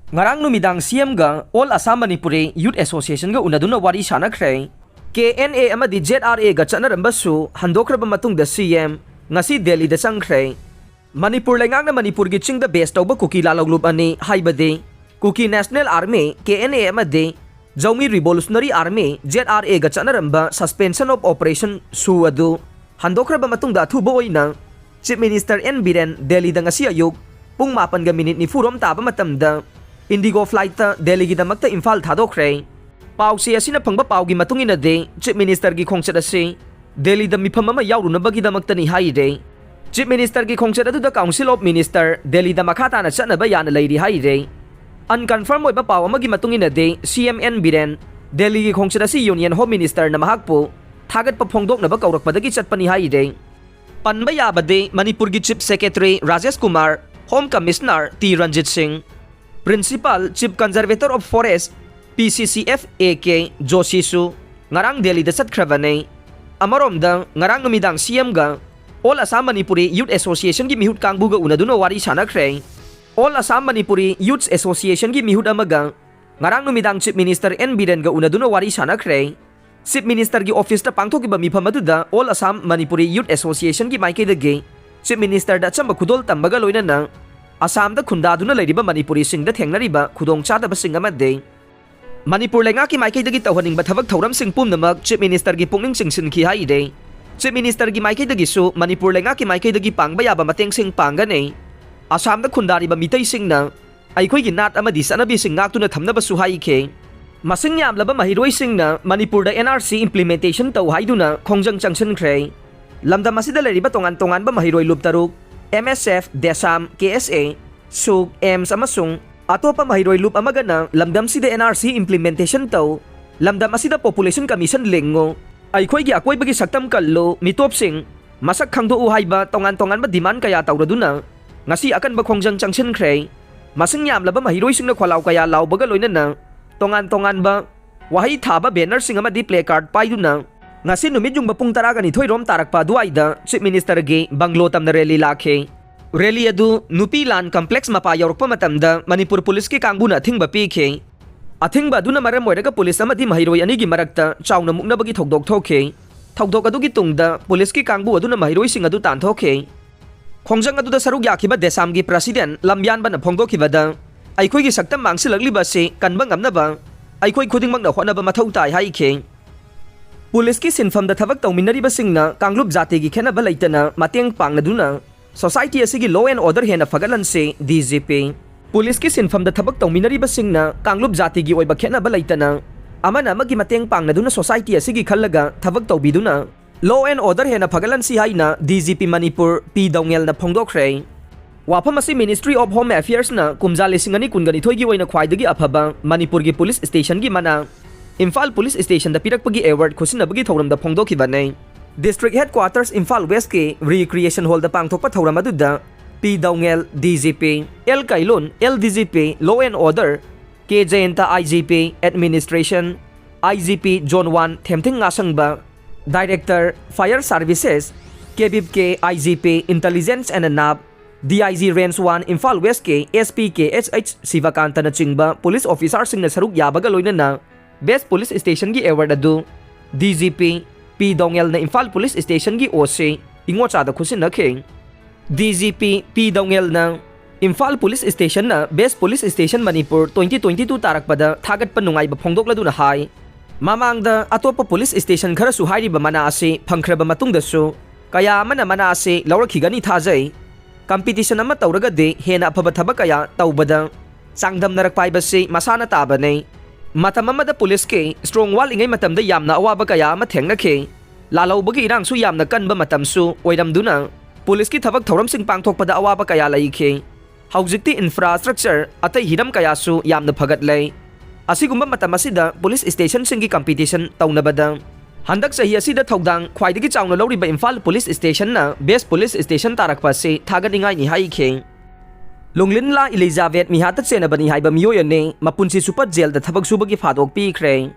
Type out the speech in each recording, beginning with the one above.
ngarang numidang CM ga All Assam Manipuri Youth Association ga unaduna wari sanakre KNA amadi ZRA ga Chatnaramba su Handokhraba Matungda CM Ngasi Delhi da Changkhre Manipur lengang na Manipur gi chingda base tawba kuki lalawlup ani haibade Kuki National Army KNA amadi Jaumi Revolutionary Army ZRA ga Chatnaramba suspension of operation su adu Handokhraba Matungda thuba oina Chief Minister N Biren Delhi da ngasi ayuk pung 8 ga minute ni furom taba matamda Indigo flight ta Delhi gi damakta Imphal thadokre pau si asina phangba pau gi matungina de Chief Minister gi khongchat ase Delhi da mifam ama yauruna bagi damakta ni hai de Chief Minister gi khongchat adu da Council of Minister Delhi da makhata na chana ba yana leiri hai de unconfirmed oiba pau ama gi matungina de CMN Biren Delhi gi khongchat ase Union Home Minister na mahakpo thagat pa phongdok na ba kaurak padagi chatpani hai de panba yabade Manipur gi Chief Secretary Rajesh Kumar Home Commissioner T Ranjit Singh Principal Chief Conservator of Forest PCCF AK Joshi Su ngarang Delhi da Changkhre amarom da ngarang numidang CM ga All Assam Manipuri Youth Association gi mihut kangbu ga unaduna wari sanakre All Assam Manipuri Youth Association gi mihut amaga ngarang numidang Chief Minister N Biren ga unaduna wari sanakre Chief Minister gi office ta pangthokiba mifam aduda All Assam Manipuri Youth Association gi maike da ge Chief Minister da chamba khudol tambaga loina na Assam da khundaduna leiriba Manipuri sing da thengnariba khudong chadaba sing amade Manipur lenga ki maike da gi tawhaning ba thabak thauram sing pumnamak Chief Minister gi pungning singsin khi hai de Chief Minister gi maike da gi su Manipur lenga ki maike da gi pangba yaba mateng sing pangga ne Assam da khundariba mitai sing na aikhoi gi nat amadi sanabi sing ngak tuna thamnaba su hai khe masing yamlaba mahiroi sing na Manipur da NRC implementation taw haiduna khongjang changchen khre lamdam asida leriba tongan tongan ba mahiroi lup taruk MSF Desam KSA SoO EMS amasung atopa mahiroi lup amaga na lamdam sida NRC implementation taw lamdam asida population commission lengo aikhoi gi akoi bagi saktam kallo mitop sing masak khangdo u haiba tongan tongan ba demand kaya tawraduna ngasi akan ba khongjang changchen khre masing yamlaba mahiroi sing na khwalaw kaya law baga loina na tongan ba wahai thaba banner sing amadi placard paiduna ngasi numit yung bapung taraga ni thoirom tarakpa duaida Chief Minister gi banglo tamna rally lakhe rally adu nupilan complex mapa yorokpa matamda Manipur police ki kangbuna athingba pikhe athingba duna maram moiraga police amadi mahiroi ani gi marakta chauna mukna bagi thokdok thokhe thokdok adu gi tungda police ki kangbu aduna mahiroi sing adu tan thokhe khongjang adu da saruk yakhiba desam gi president lamyan bana phongdokhiba da aikhoi gi saktam mangsilagli ba se kanba ngamna ba aikhoi khudingmak na hona ba mathau tai hai khe Police ki sinfam da thabak tawminari ba singna kanglup jati gi khena ba laitana mateng pangna duna society asigi law and order hena fagalan se DGP Police ki sinfam da thabak tawminari ba singna kanglup jati gi oiba khena ba laitana amana magi mateng pangna duna society asigi khallaga thabak tawbiduna law and order hena fagalan si haina DGP Manipur P Dongel na phongdokre wafam asi Ministry of Home Affairs na kumjali singani kungani thoigi oina khwaidagi afaba Manipur gi police station gi mana Imphal Police Station da pirakpagi award khusinabagi thoram da phongdokhiba nei District Headquarters Imphal West ke Recreation Hall da pangthokpa thoram aduda P Dongel DGP L Kailun LDGP Law and Order K Jayanta IGP Administration IGP Zone 1 Themthing Ngasangba Director Fire Services KBIB ke IGP Intelligence and NAB DIG Range 1 Imphal West ke SP ke HH Sivakanta na chingba police officer sing na saruk yabaga loina na Best Police Station gi award adu DGP P Dongel na Imphal Police Station gi OC ingo chada khusin nakhe DGP P Dongel na Imphal Police Station na Best Police Station Manipur 2022 tarakpada thagat panungai ba phongdok laduna hai mamangda atopa police station khara su hairi ba mana ase phangkhra ba matungda su kaya mana ase lawrakhigani thajai competition ama tawraga de hena phaba thaba kaya tawbada sangdam narak pai ba se masana taba nei matam amada police ke strong wall ingai matam da yamna awaba kaya ma thengna khe lalau bagi irang su yamna kanba matam su oiram duna police ki thabak thoram sing pangthok pada awaba kaya lai khe haujikti infrastructure atai hiram kaya su yamna phagat lai asigumba matam asida police station singi competition tawnabada handak sahi asida thodang khwaidagi chawna lawriba Imphal Police Station na best police station tarakpa se thaganingai ni hai khe Lunglin la Elizabeth mihatat sena bani haiba miyoy ne mapunsi super jail da thabak subagi phadok pi khre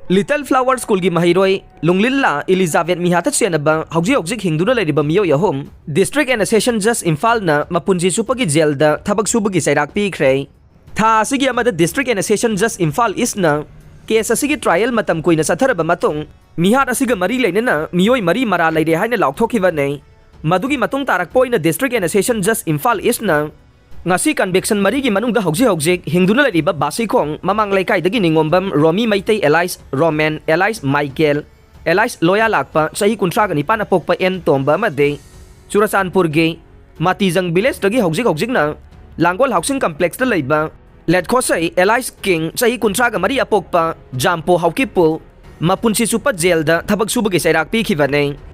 Little Flower School gi mahiroi Lunglin la Elizabeth mihatat sena ba hauji hingduna leriba miyoy hom District and Session Judge Imphal na mapunsi supagi jail da thabak subagi sairak pi khre Tha asigi amada District and Session Judge Imphal Eastna case asigi trial matam kuina satharaba matung mihar asiga mari leinana mioi mari mara leire haina laukthokhiba nei. Madugi matung tarakpoina District and Session Judge Imphal Eastna ngasi conviction mari gi manungda hojik hingduna leriba basikhong mamang laikai-dagi ningombam Romi Maitei Elias Roman Elias Michael Elias Loya lakpa sahi 39 apokpa en tomba amade Churachandpur ge Matijang village dagi hojik na Langol Housing Complex da leiba Ledkhosai Elias King sahi 39 apokpa Jampo Haukipo mapunsi supa jail da thabak subagi sairak pikhiba nei.